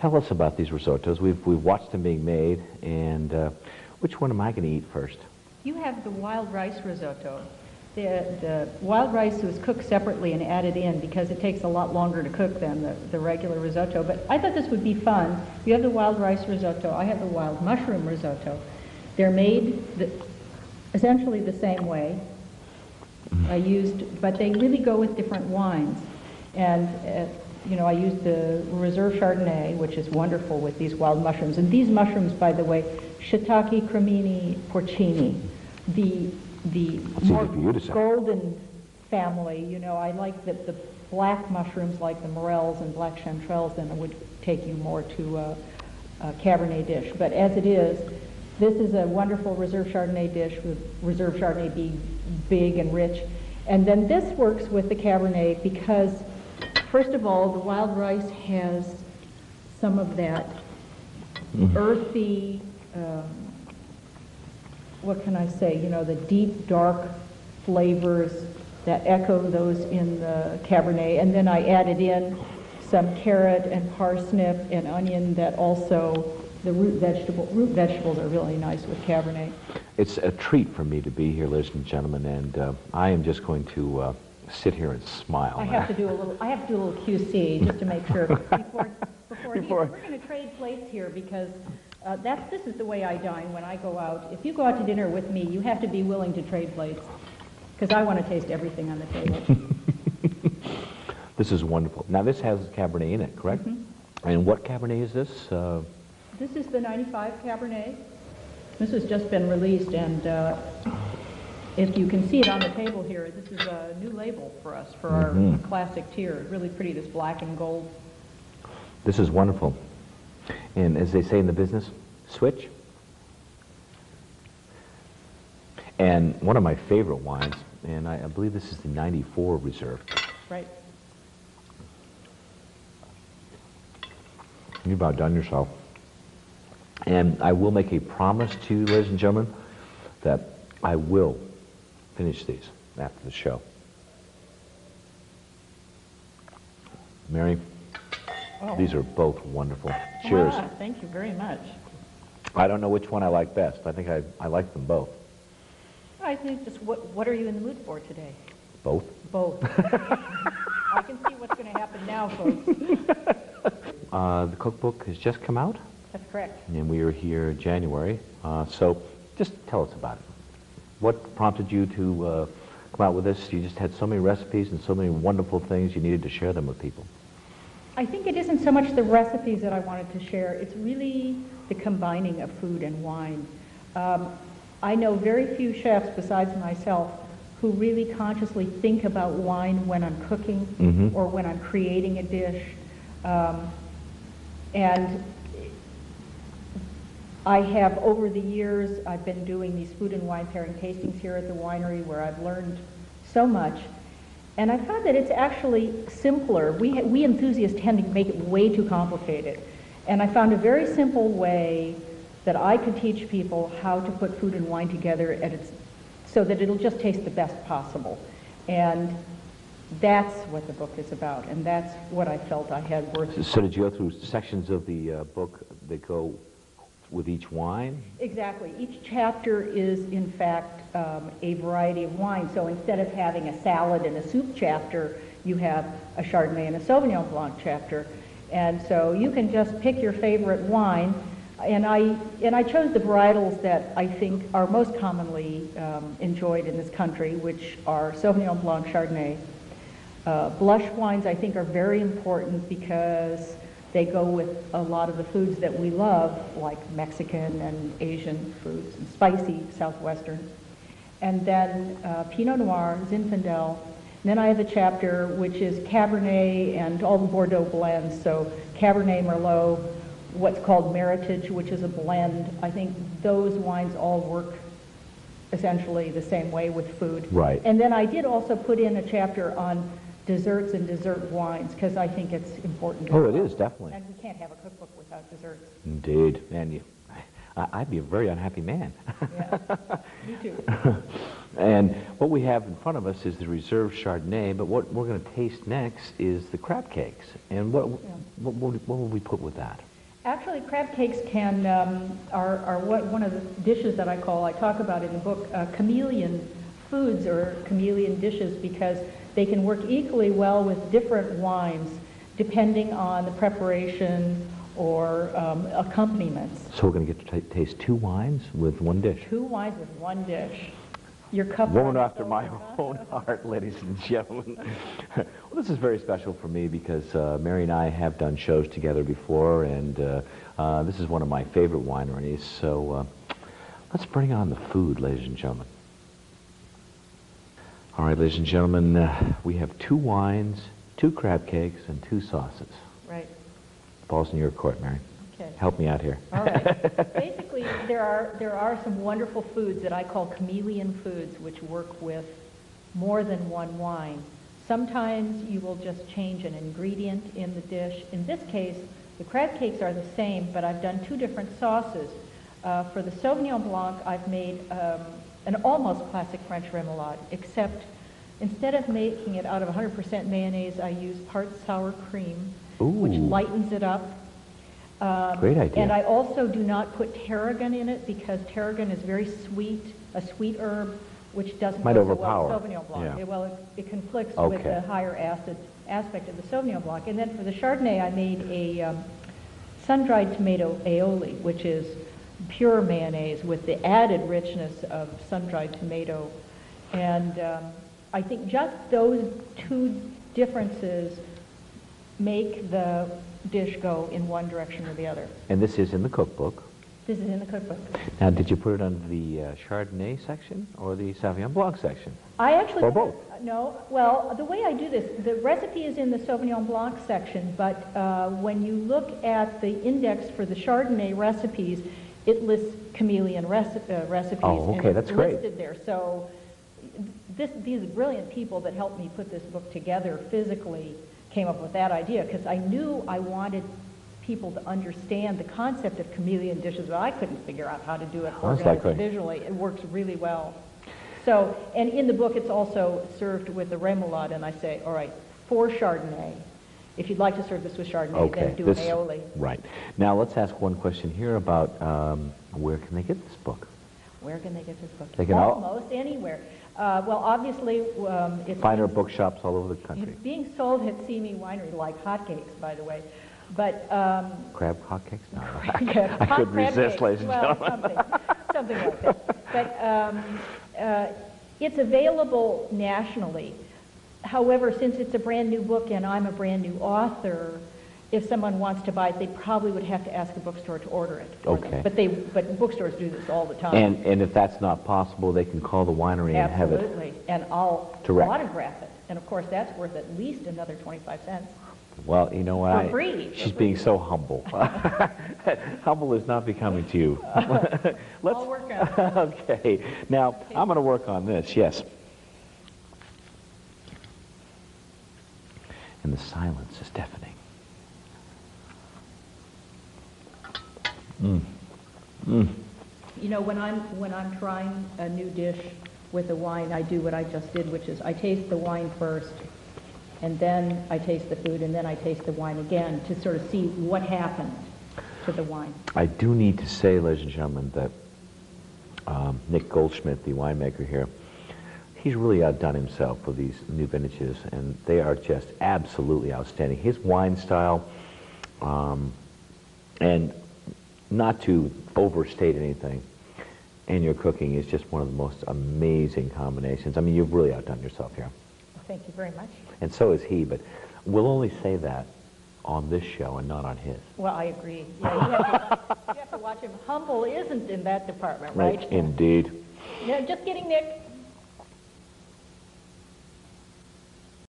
Tell us about these risottos. We've watched them being made, and which one am I going to eat first? You have the wild rice risotto. The wild rice was cooked separately and added in because it takes a lot longer to cook than the regular risotto. But I thought this would be fun. You have the wild rice risotto. I have the wild mushroom risotto. They're made essentially the same way. But they really go with different wines. And I used the Reserve Chardonnay, which is wonderful with these wild mushrooms. And these mushrooms, by the way, Shiitake cremini porcini, the more golden family. I like the black mushrooms like the morels and black chanterelles, then it would take you more to a Cabernet dish. But as it is, this is a wonderful Reserve Chardonnay dish with Reserve Chardonnay being big and rich. And then this works with the Cabernet because, first of all, the wild rice has some of that earthy, what can I say, the deep, dark flavors that echo those in the Cabernet. And then I added in some carrot and parsnip and onion that also, the root vegetables are really nice with Cabernet. It's a treat for me to be here, ladies and gentlemen, and I am just going to sit here and smile. I have to do a little QC just to make sure before we're going to trade plates here because this is the way I dine when I go out. If you go out to dinner with me, you have to be willing to trade plates because I want to taste everything on the table. This is wonderful. Now this has Cabernet in it, correct? Mm-hmm. And what Cabernet is this? This is the 95 Cabernet. This has just been released, and if you can see it on the table here, this is a new label for us for our classic tier. Really pretty, this black and gold. This is wonderful. And as they say in the business, switch. And one of my favorite wines, and I believe this is the 94 Reserve. Right. You've about done yourself. And I will make a promise to you, ladies and gentlemen, that I will finish these after the show. Mary, these are both wonderful. Cheers. Thank you very much. I don't know which one I like best. I think I like them both. I think just what are you in the mood for today? Both. Both. I can see what's going to happen now, folks. The cookbook has just come out. That's correct. And we are here in January. So just tell us about it. What prompted you to come out with this? You just had so many recipes and so many wonderful things, you needed to share them with people. I think it isn't so much the recipes that I wanted to share. It's really the combining of food and wine. I know very few chefs besides myself who really consciously think about wine when I'm cooking or when I'm creating a dish. And I have, over the years, I've been doing these food and wine pairing tastings here at the winery where I've learned so much. And I found that it's actually simpler. We enthusiasts tend to make it way too complicated. And I found a very simple way that I could teach people how to put food and wine together so that it'll just taste the best possible. And that's what the book is about, and that's what I felt I had worth. So did you go through sections of the book that go with each wine? Exactly. Each chapter is, in fact, a variety of wine. So instead of having a salad and a soup chapter, you have a Chardonnay and a Sauvignon Blanc chapter. And so you can just pick your favorite wine. And I chose the varietals that I think are most commonly enjoyed in this country, which are Sauvignon Blanc, Chardonnay. Blush wines, I think, are very important because they go with a lot of the foods that we love, like Mexican and Asian foods, and spicy Southwestern. And then Pinot Noir, Zinfandel. And then I have a chapter which is Cabernet and all the Bordeaux blends. So Cabernet Merlot, what's called Meritage, which is a blend. I think those wines all work essentially the same way with food. Right. And then I did also put in a chapter on desserts and dessert wines because I think it's important. Oh, it is, definitely. And we can't have a cookbook without desserts. Indeed. And I'd be a very unhappy man. Yeah, me too. And what we have in front of us is the Reserve Chardonnay, but what we're going to taste next is the crab cakes. And what will we put with that? Actually, crab cakes are one of the dishes that I talk about in the book, chameleon foods or chameleon dishes, because they can work equally well with different wines depending on the preparation or accompaniments. So we're going to get to taste two wines with one dish. Two wines with one dish. Your cup. Woman after my own heart, ladies and gentlemen. Well, this is very special for me because Mary and I have done shows together before, and this is one of my favorite wineries. So let's bring on the food, ladies and gentlemen. All right, ladies and gentlemen, we have two wines, two crab cakes, and two sauces. Right. Ball's in your court, Mary. Okay. Help me out here. All right. Basically, there are some wonderful foods that I call chameleon foods, which work with more than one wine. Sometimes you will just change an ingredient in the dish. In this case, the crab cakes are the same, but I've done two different sauces. For the Sauvignon Blanc, I've made an almost classic French remoulade, except instead of making it out of 100% mayonnaise, I use part sour cream, which lightens it up. Great idea. And I also do not put tarragon in it because tarragon is very sweet, a sweet herb, which doesn't might go so overpower. well with Sauvignon Blanc. Yeah. It conflicts Okay. with the higher acid aspect of the Sauvignon Blanc. And then for the Chardonnay, I made a sun-dried tomato aioli, which is pure mayonnaise with the added richness of sun-dried tomato. And I think just those two differences make the dish go in one direction or the other. And this is in the cookbook. This is in the cookbook. Now, did you put it under the Chardonnay section or the Sauvignon Blanc section? I actually... Or both? No. Well, the way I do this, the recipe is in the Sauvignon Blanc section, but when you look at the index for the Chardonnay recipes, it lists chameleon recipes. Oh, okay, and that's it's great. listed there. So these brilliant people that helped me put this book together physically came up with that idea, because I knew I wanted people to understand the concept of chameleon dishes, but I couldn't figure out how to do it visually. It works really well. So, and in the book it's also served with the remoulade, and I say, all right, for Chardonnay, if you'd like to serve this with Chardonnay, then do an aioli. Right. Now let's ask one question here about where can they get this book? Where can they get this book? They can almost anywhere. Well, obviously, it's find our bookshops all over the country. It's being sold at Simi Winery like hotcakes, by the way. But crab hotcakes? No, I couldn't resist, ladies and gentlemen. Something like that. But it's available nationally. However, since it's a brand new book and I'm a brand new author, if someone wants to buy it, they probably would have to ask a bookstore to order it for them. But bookstores do this all the time. And if that's not possible, they can call the winery and have it. Absolutely. And I'll autograph it. And of course, that's worth at least another 25 cents. Well, you know what? For free. She's being so humble. Humble is not becoming to you. I'll work on it. Okay. Now, I'm going to work on this, yes. And the silence is deafening. You know, when I'm trying a new dish with a wine, I do what I just did, which is I taste the wine first, and then I taste the food, and then I taste the wine again to sort of see what happened to the wine. I do need to say, ladies and gentlemen, that Nick Goldschmidt, the winemaker here, he's really outdone himself with these new vintages, and they are just absolutely outstanding. His wine style, and not to overstate anything, and your cooking is just one of the most amazing combinations. I mean, you've really outdone yourself here. Well, thank you very much. And so is he, but we'll only say that on this show and not on his. Well, I agree. Yeah, you have to watch him. Humble isn't in that department, right? Indeed. Yeah, just kidding, Nick.